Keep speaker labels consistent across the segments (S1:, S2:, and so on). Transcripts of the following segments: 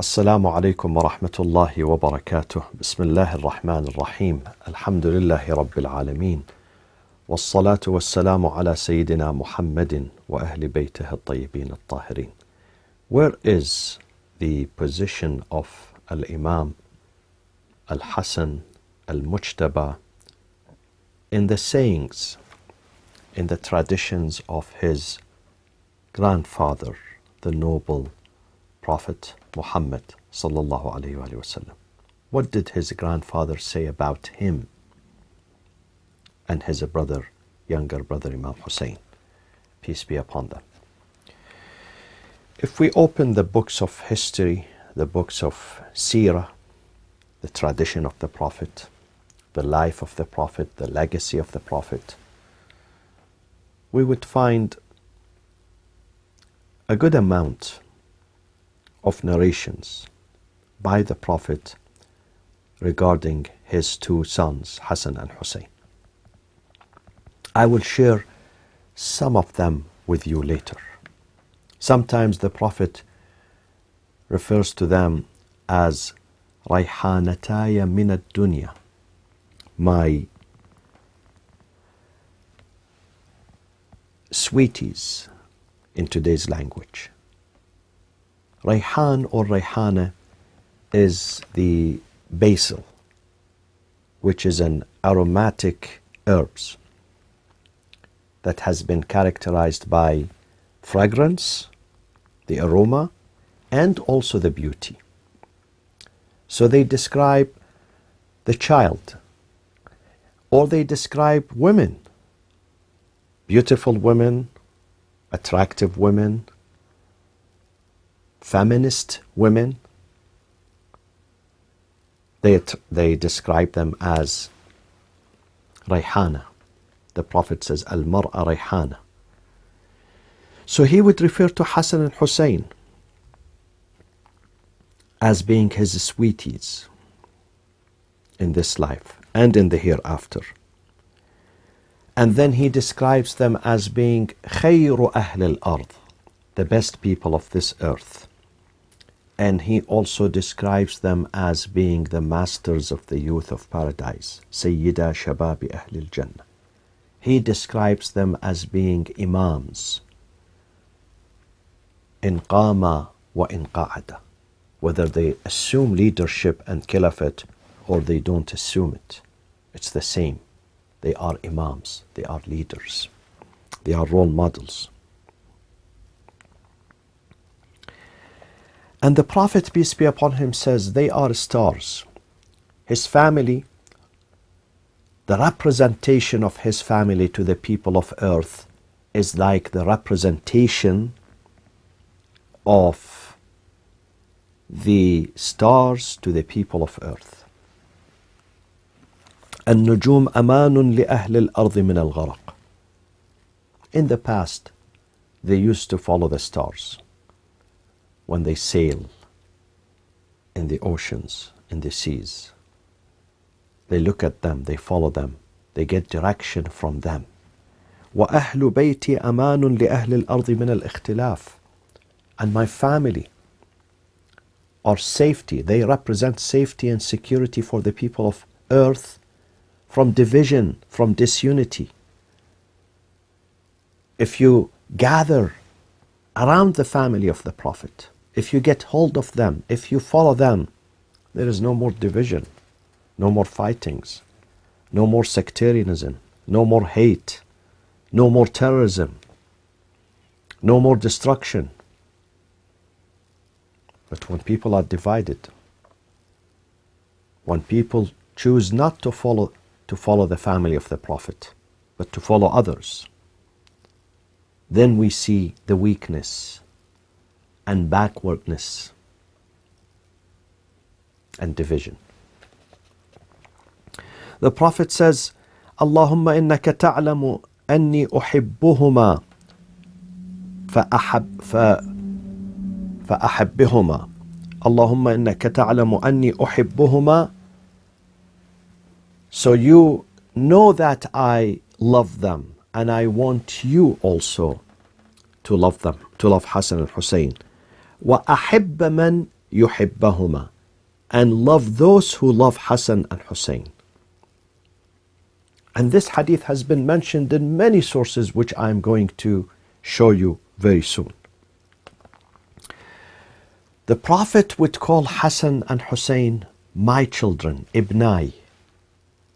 S1: السلام عليكم ورحمة الله وبركاته. بسم الله الرحمن الرحيم. الحمد لله رب العالمين، والصلاة والسلام على سيدنا محمد وأهل بيته الطيبين الطاهرين. Where is the position of Al-Imam Al-Hassan Al-Mujtaba in the sayings, in the traditions of his grandfather, the noble Prophet Muhammad sallallahu alayhi wa sallam? What did his grandfather say about him and his brother, younger brother Imam Hussain? Peace be upon them. If we open the books of history, the books of seerah, the tradition of the Prophet, the life of the Prophet, the legacy of the Prophet, we would find a good amount of narrations by the Prophet regarding his two sons, Hassan and Hussein. I will share some of them with you later. Sometimes the Prophet refers to them as Rayhanataya min ad-dunya, my sweeties in today's language. Rayhan or Rayhana is the basil, which is an aromatic herbs that has been characterized by fragrance, the aroma, and also the beauty. So they describe the child, or they describe women, beautiful women, attractive women, feminist women. They describe them as Rayhana. The Prophet says, Al-Mar'a Rayhana. So he would refer to Hassan and Hussein as being his sweeties in this life and in the hereafter. And then he describes them as being khayru ahl al-ard, the best people of this earth. And he also describes them as being the masters of the youth of paradise, Sayyida Shababi Ahlil Jannah. He describes them as being imams, in qama wa in qa'ada, whether they assume leadership and caliphate or they don't assume it. It's the same. They are imams, they are leaders, they are role models. And the Prophet, peace be upon him, says they are stars. His family, the representation of his family to the people of earth is like the representation of the stars to the people of earth. النجوم أمان لأهل الأرض من الغرق. In the past, they used to follow the stars when they sail in the oceans, in the seas. They look at them, they follow them, they get direction from them. وَأَهْلُ بَيْتِي أَمَانٌ لِأَهْلِ الْأَرْضِ مِنَ الْإِخْتِلَافِ. And my family are safety. They represent safety and security for the people of earth from division, from disunity. If you gather around the family of the Prophet, if you get hold of them, if you follow them, there is no more division, no more fightings, no more sectarianism, no more hate, no more terrorism, no more destruction. But when people are divided, when people choose not to follow the family of the Prophet, but to follow others, then we see the weakness and backwardness and division. The Prophet says, Allahumma innaka ta'lamu anni uhibbuhuma فأحبهما. Allahumma innaka ta'lamu anni uhibbuhuma. So you know that I love them, and I want you also to love them, to love Hassan and Hussein. وَأَحِبَّ مَنْ يحبهما, and love those who love Hassan and Hussein. And this hadith has been mentioned in many sources, which I'm going to show you very soon. The Prophet would call Hassan and Hussein my children, ibnai,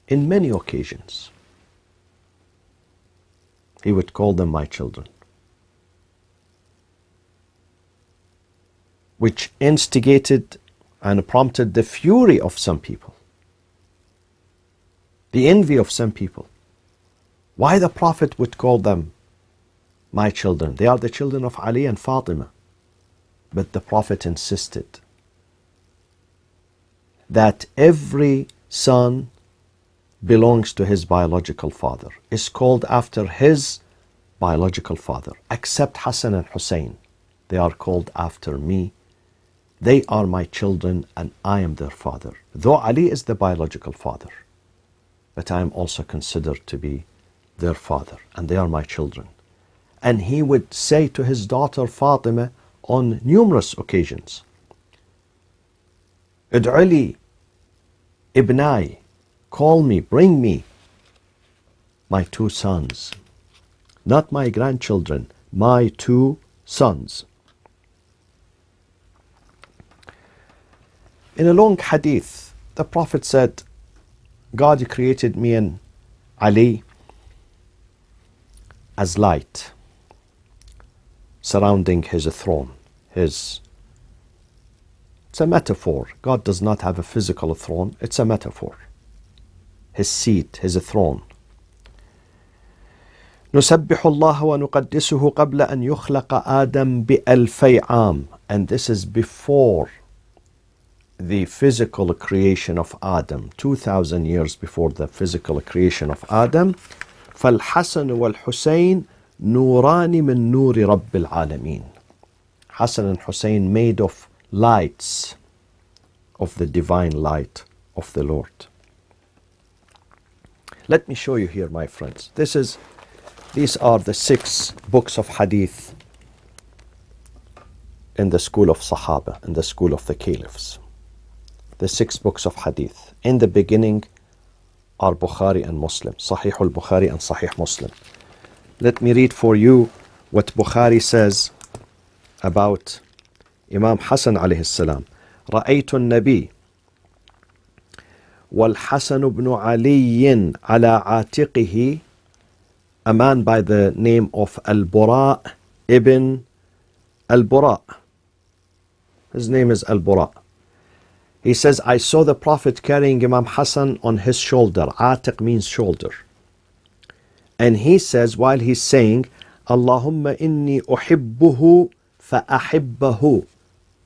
S1: in many occasions. He would call them my children, which instigated and prompted the fury of some people, the envy of some people. Why the Prophet would call them my children? They are the children of Ali and Fatima. But the Prophet insisted that every son belongs to his biological father, is called after his biological father, except Hassan and Hussein. They are called after me. They are my children and I am their father. Though Ali is the biological father, but I am also considered to be their father, and they are my children. And he would say to his daughter Fatima on numerous occasions, Id'uli, ibnai, call me, bring me my two sons, not my grandchildren, my two sons. In a long hadith, the Prophet said, God created me and Ali as light surrounding his throne. It's a metaphor. God does not have a physical throne. It's a metaphor. His seat, his throne. نسبح الله ونقدسه قبل أن يخلق آدم بألفي عام. And this is before the physical creation of Adam, 2,000 years before the physical creation of Adam. فالحسن والحسين نوران من نور رب العالمين. Hassan and Hussein made of lights of the divine light of the Lord. Let me show you here, my friends. These are the 6 books of Hadith in the school of Sahaba, in the school of the Caliphs. The 6 books of Hadith. In the beginning are Bukhari and Muslim, Sahih al-Bukhari and Sahih Muslim. Let me read for you what Bukhari says about Imam Hassan alayhi salam. رأيت النبي والحسن بن علي على عاتقه, a man by the name of Al-Bara ibn Al-Bara. His name is Al-Bara. He says, I saw the Prophet carrying Imam Hassan on his shoulder. Atiq means shoulder. And he says, while he's saying, Allahumma inni uhibbuhu fa'ahibbahu.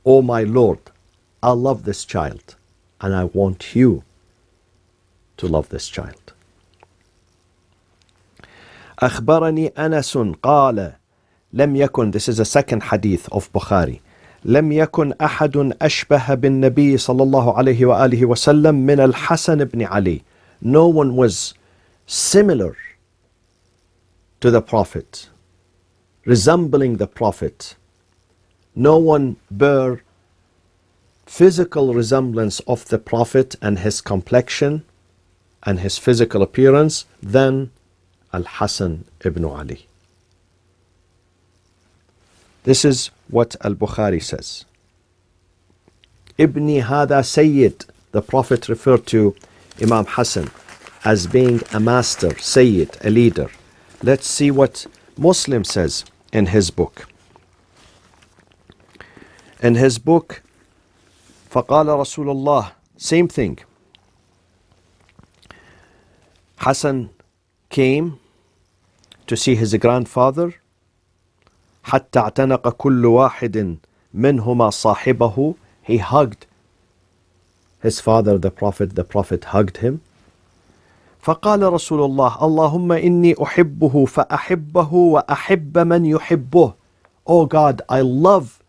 S1: Oh my Lord, I love this child and I want you to love this child. أخبرني أنس قال لم يكن, this is a second hadith of Bukhari, لم يكن أحد أشبه بالنبي صلى الله عليه وآله وسلم من الحسن بن علي. No one was similar to the Prophet, resembling the Prophet. No one bore physical resemblance of the Prophet and his complexion and his physical appearance than Al-Hassan ibn Ali. This is what Al-Bukhari says. Ibni hada Sayyid, the Prophet referred to Imam Hassan as being a master, Sayyid, a leader. Let's see what Muslim says in his book. In his book, فقال رسول الله, same thing. Hassan came to see his grandfather. حتى اعتنق كل واحد منهما صاحبه. He hugged his father, the Prophet hugged him. فقال رسول الله اللهم إني أحبه فأحبه وأحب من يحبه. Oh God, I love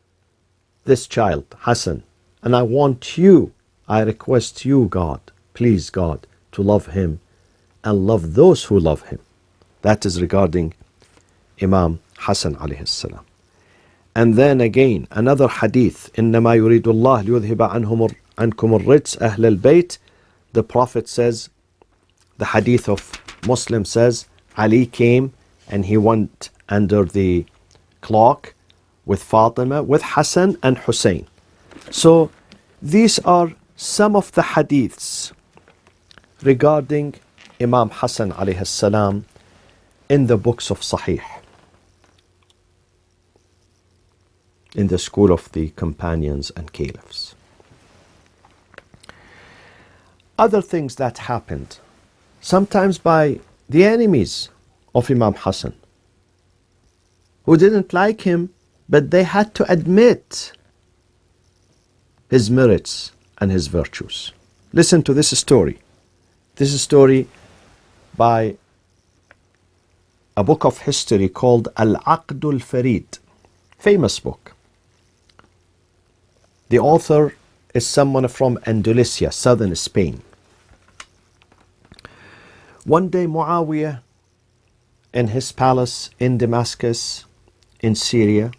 S1: this child, Hassan, and I want you, I request you, God, please God, to love him and love those who love him. That is regarding Imam Hassan alayhi salam. And then again, another hadith, إِنَّمَا يُرِيدُ اللَّهُ لِيُذْهِبَ عَنْكُمُ الرِّجْسَ أَهْلَ الْبَيْتِ. The Prophet says, the hadith of Muslim says, Ali came and he went under the clock with Fatima, with Hassan and Hussein. So these are some of the hadiths regarding Imam Hassan alayhi salam in the books of Sahih, in the school of the companions and caliphs. Other things that happened, sometimes by the enemies of Imam Hassan, who didn't like him, but they had to admit his merits and his virtues. Listen to this story. This is a story by a book of history called Al-Aqd al-Farid, famous book. The author is someone from Andalusia, southern Spain. One day Muawiyah, in his palace in Damascus, in Syria,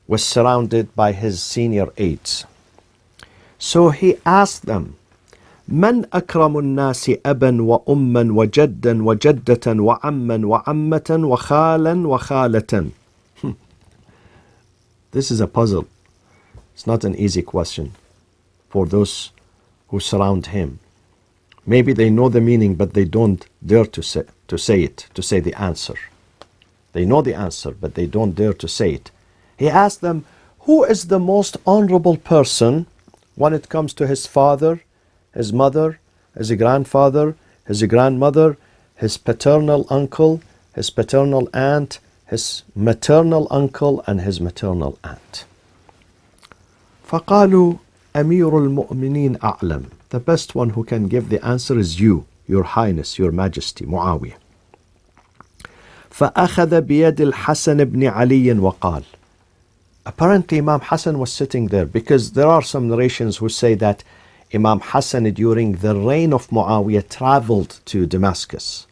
S1: was surrounded by his senior aides. So he asked them, من أكرم الناس أبا وأما وجدا وجدة وعما وعمة وخالا وخالة. This is a puzzle. It's not an easy question for those who surround him. Maybe they know the meaning, but they don't dare to say the answer. They know the answer, but they don't dare to say it. He asked them, who is the most honorable person when it comes to his father, his mother, his grandfather, his grandmother, his paternal uncle, his paternal aunt, his maternal uncle, and his maternal aunt? فقالوا أمير المؤمنين أعلم. The best one who can give the answer is you, your highness, your majesty, Muawiyah. فأخذ بيد الحسن بن علي وقال. Apparently Imam Hassan was sitting there, because there are some narrations who say that Imam Hassan during the reign of Muawiyah traveled to Damascus.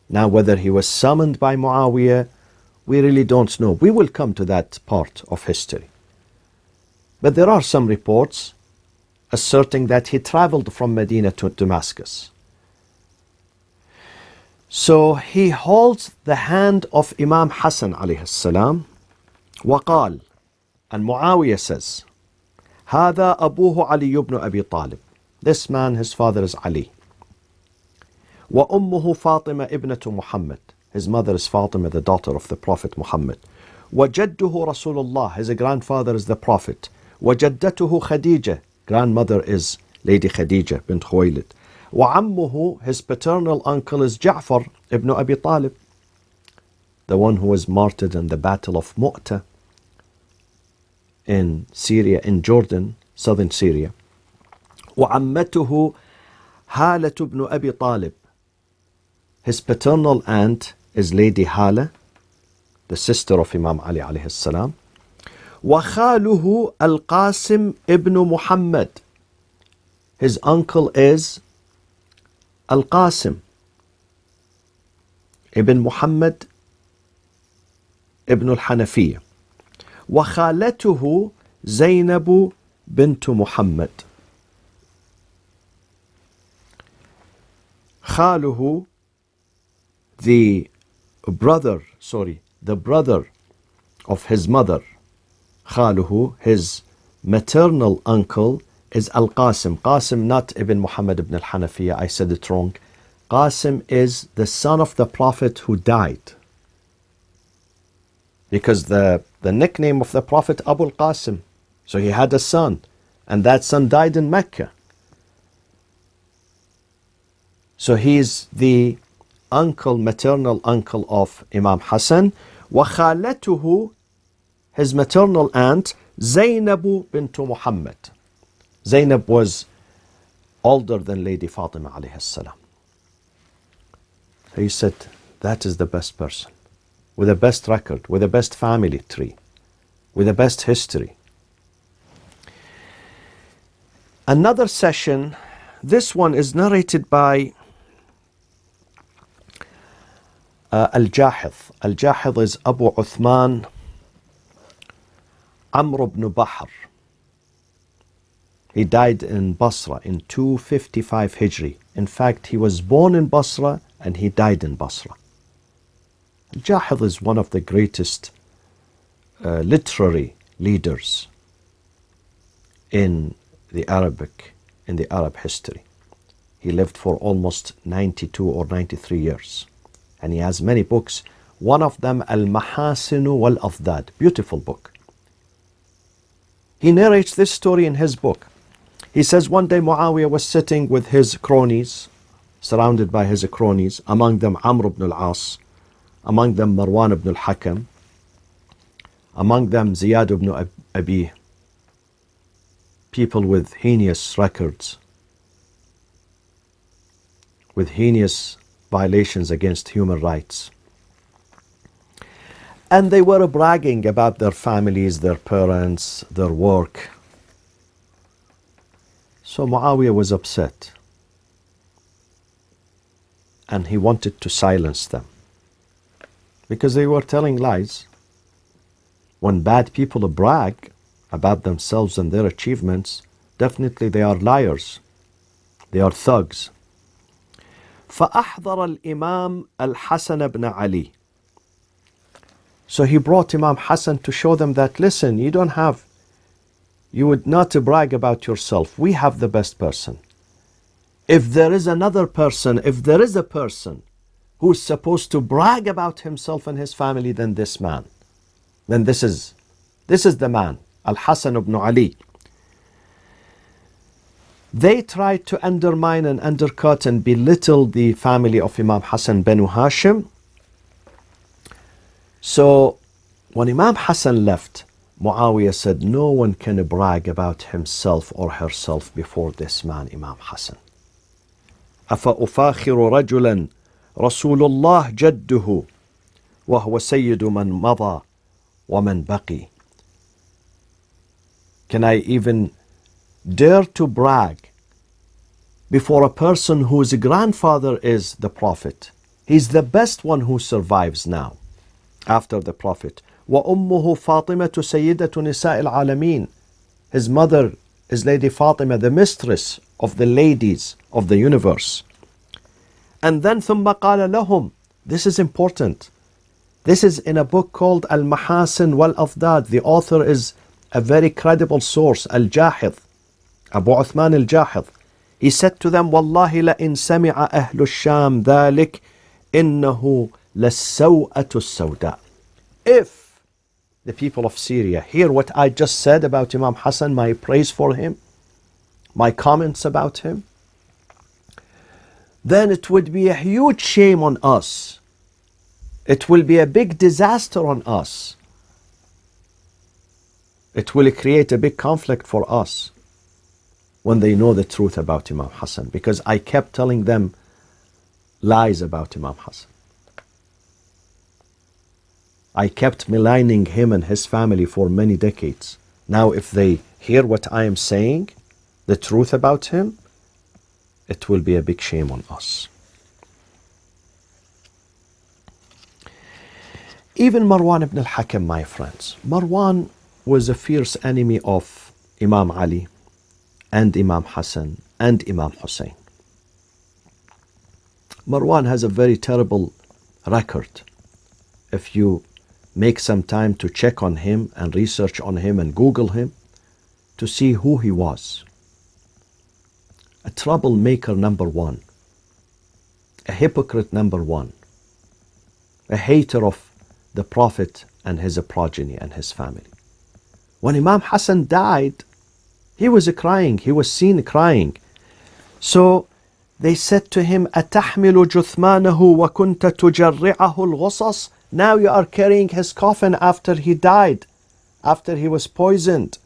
S1: Now whether he was summoned by Muawiyah, we really don't know. We will come to that part of history. But there are some reports asserting that he traveled from Medina to Damascus. So he holds the hand of Imam Hassan alayhi salam, وقال, and Muawiyah says, هذا أبوه علي بن أبي طالب. This man, his father is Ali. وأمه فاطمة ابنة محمد. His mother is Fatima, the daughter of the Prophet Muhammad. وجده رسول الله. His grandfather is the Prophet. وجدته خديجة. Grandmother is Lady Khadija bint Khuwaylid. وعمه, his paternal uncle, is Ja'far ibn Abi Talib, the one who was martyred in the Battle of Mu'tah in Syria, in Jordan, southern Syria. وعمته هالة ibn Abi Talib. His paternal aunt is Lady Hala, the sister of Imam Ali alayhi salam. وخاله القاسم ibn Muhammad. His uncle is Al-Qasim ibn Muhammad ibn al-Hanafiyyah. وخالته زينب بنت محمد. خاله, the brother of his mother, خاله, his maternal uncle, is Al-Qasim. Qasim, not Ibn Muhammad ibn al-Hanafiyyah, I said it wrong. Qasim is the son of the Prophet who died. Because the nickname of the Prophet, Abu al-Qasim. So he had a son, and that son died in Mecca. So he is the uncle, maternal uncle of Imam Hassan. وخالته, his maternal aunt, Zainab bint Muhammad. Zainab was older than Lady Fatima alayhi salam. So he said, that is the best person, with the best record, with the best family tree, with the best history. Another session, this one is narrated by Al-Jahidh. Al-Jahidh is Abu Uthman Amr ibn Bahr. He died in Basra in 255 Hijri. In fact, he was born in Basra and he died in Basra. Al-Jahid is one of the greatest literary leaders in the Arab history. He lived for almost 92 or 93 years. And he has many books. One of them, Al-Mahasin wal-Afdad. Beautiful book. He narrates this story in his book. He says one day Muawiyah was sitting with his cronies, surrounded by his cronies, among them Amr ibn al-As, among them Marwan ibn al-Hakam, among them Ziyad ibn Abi, people with heinous records, with heinous violations against human rights. And they were bragging about their families, their parents, their work. So Muawiyah was upset. And he wanted to silence them. Because they were telling lies. When bad people brag about themselves and their achievements, definitely they are liars. They are thugs. فأحضر الإمام الحسن بن علي. So he brought Imam Hassan to show them that, listen, you would not brag about yourself. We have the best person. If there is another person, if there is a person who's supposed to brag about himself and his family, then this man. Then this is the man, Al-Hassan ibn Ali. They tried to undermine and undercut and belittle the family of Imam Hassan Banu Hashim. So when Imam Hassan left, Muawiyah said, no one can brag about himself or herself before this man, Imam Hassan. أفأفاخر رجلا رسول الله جده وهو سيد من مضى ومن بقي. Can I even dare to brag before a person whose grandfather is the Prophet? He's the best one who survives now after the Prophet. وأمه فاطمة سيدة نساء العالمين. His mother is Lady Fatima, the mistress of the ladies of the universe. And then ثم قال لهم. This is important. This is in a book called Al-Mahasin wal-Afdad. The author is a very credible source, Al-Jahid, Abu Uthman Al-Jahid. He said to them, والله لئن سمع أهل الشام ذلك إنه للسوءة السوداء. If the people of Syria hear what I just said about Imam Hassan, my praise for him, my comments about him, then it would be a huge shame on us. It will be a big disaster on us. It will create a big conflict for us when they know the truth about Imam Hassan, because I kept telling them lies about Imam Hassan. I kept maligning him and his family for many decades. Now if they hear what I am saying, the truth about him, it will be a big shame on us. Even Marwan ibn al-Hakam, my friends. Marwan was a fierce enemy of Imam Ali and Imam Hassan and Imam Hussain. Marwan has a very terrible record. If you make some time to check on him and research on him and Google him to see who he was. A troublemaker number one. A hypocrite number one. A hater of the Prophet and his progeny and his family. When Imam Hassan died, he was crying. He was seen crying. So they said to him, أَتَحْمِلُ جُثْمَانَهُ وَكُنْتَ تُجَرِّعَهُ الْغُصَص. Now you are carrying his coffin after he died, after he was poisoned.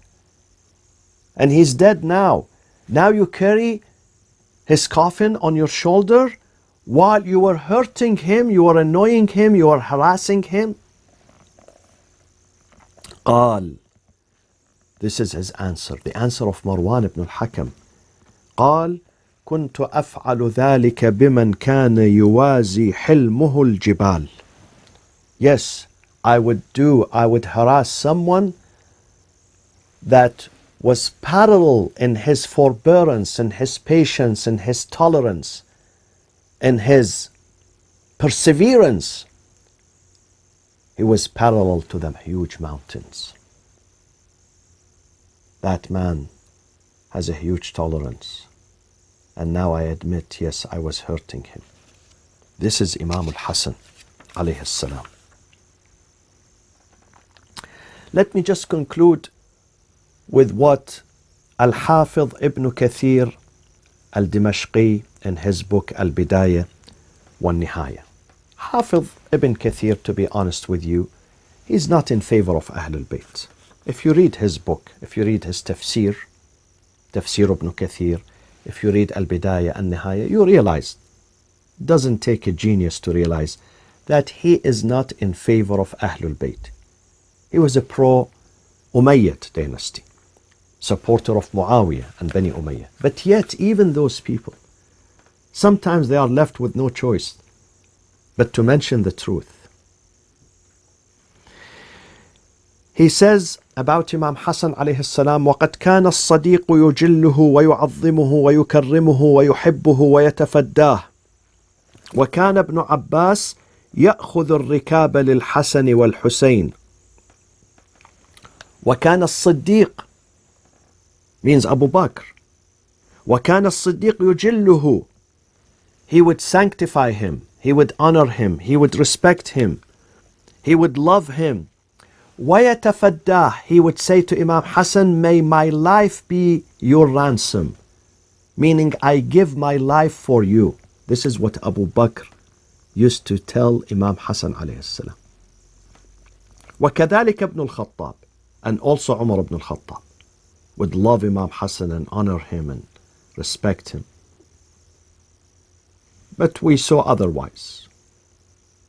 S1: And he's dead now. Now you carry his coffin on your shoulder while you were hurting him, you were annoying him, you were harassing him. قال. This is his answer, the answer of Marwan ibn al-Hakam. قال كنت أفعل ذلك بمن كان يوازي حلمه الجبال. Yes, I would harass someone that was parallel in his forbearance, in his patience, in his tolerance, in his perseverance. He was parallel to them huge mountains. That man has a huge tolerance. And now I admit, yes, I was hurting him. This is Imam Al-Hassan, alayhi salam. Let me just conclude with what Al-Hafidh Ibn Kathir Al-Dimashqi in his book Al-Bidayah wa Nihaya. Hafidh Ibn Kathir, to be honest with you, he's not in favor of Ahlulbayt. If you read his book, if you read his Tafsir Ibn Kathir, if you read Al-Bidayah and Nihaya, you realize, it doesn't take a genius to realize, that he is not in favor of Ahlulbayt. He was a pro-Umayyad dynasty, supporter of Muawiyah and Bani Umayyah. But yet, even those people, sometimes they are left with no choice but to mention the truth. He says about Imam Hassan alayhi salam, وَقَدْ كَانَ الصَّدِيقُ يُجِلُّهُ وَيُعَظِّمُهُ وَيُكَرِّمُهُ وَيُحِبُّهُ وَيَتَفَدَّاهُ وكان ابن عباس يأخذ الركاب للحسن والحسين وكان الصديق means Abu Bakr وكان الصديق يجله, he would sanctify him, he would honor him, he would respect him, he would love him. ويتفداه, he would say to Imam Hassan, may my life be your ransom, meaning I give my life for you. This is what Abu Bakr used to tell Imam Hassan alayhi salam. وكذلك ابن الخطاب, and also Umar ibn al-Khattab would love Imam Hassan and honor him and respect him. But we saw otherwise.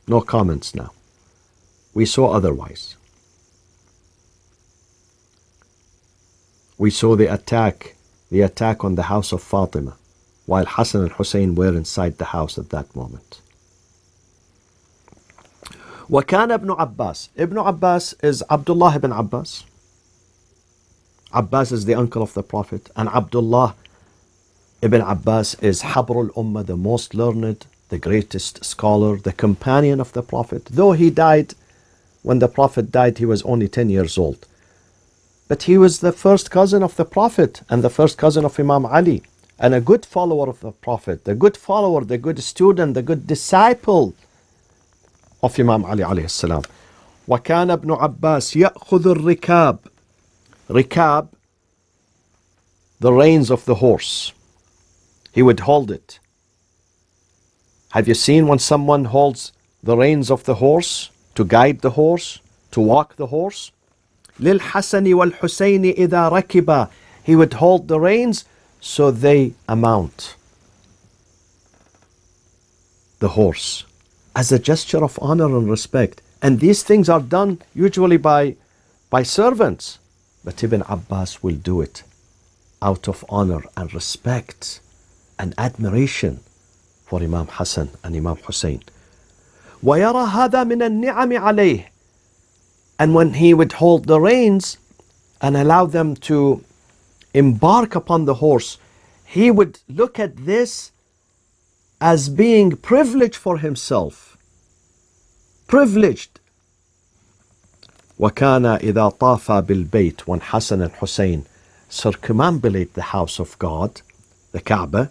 S1: No comments now. We saw otherwise. We saw the attack on the house of Fatima, while Hassan and Hussein were inside the house at that moment. وكان ابن عباس. Ibn Abbas is Abdullah ibn Abbas. Abbas is the uncle of the Prophet, and Abdullah ibn Abbas is Habrul Ummah, the most learned, the greatest scholar, the companion of the Prophet. Though he died, when the Prophet died, he was only 10 years old. But he was the first cousin of the Prophet and the first cousin of Imam Ali, and a good follower of the Prophet, the good follower, the good student, the good disciple of Imam Ali alayhi salam. وكان ابن عباس يأخذ الركاب. Rikab, the reins of the horse. He would hold it. Have you seen when someone holds the reins of the horse, to guide the horse, to walk the horse? للحسن والحسين إذا ركبا. He would hold the reins so they amount the horse as a gesture of honor and respect. And these things are done usually by servants. But Ibn Abbas will do it out of honor and respect and admiration for Imam Hassan and Imam Hussain. وَيَرَى هَذَا مِنَ النِّعَمِ عَلَيْهِ. And when he would hold the reins and allow them to embark upon the horse, he would look at this as being privileged for himself. Privileged. وَكَانَ إِذَا طَافَ بِالْبَيْتِ. When Hassan and Hussein circumambulate the house of God, the Kaaba,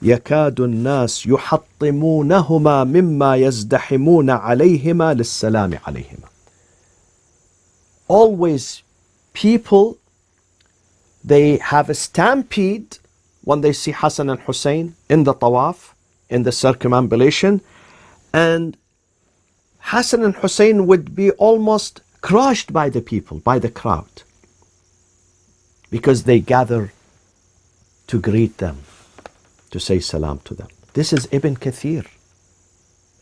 S1: يَكَادُ النَّاسِ يُحَطِّمُونَهُمَا مِمَّا يَزْدَحِمُونَ عَلَيْهِمَا لِلسَّلَامِ عَلَيْهِمَا. Always people, they have a stampede when they see Hassan and Hussein in the tawaf, in the circumambulation, and Hassan and Hussein would be almost crushed by the people, by the crowd, because they gather to greet them, to say salam to them. This is Ibn Kathir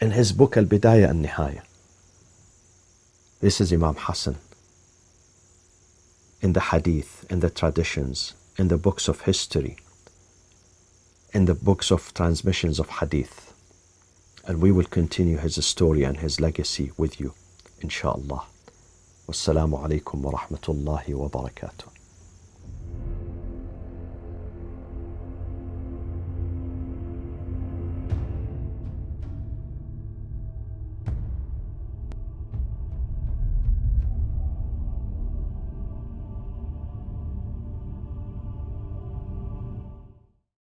S1: in his book Al-Bidayah and Nihaya. This is Imam Hassan in the Hadith, in the traditions, in the books of history, in the books of transmissions of Hadith. And we will continue his story and his legacy with you, inshallah. Wassalamu alaikum wa rahmatullahi wa barakatuh.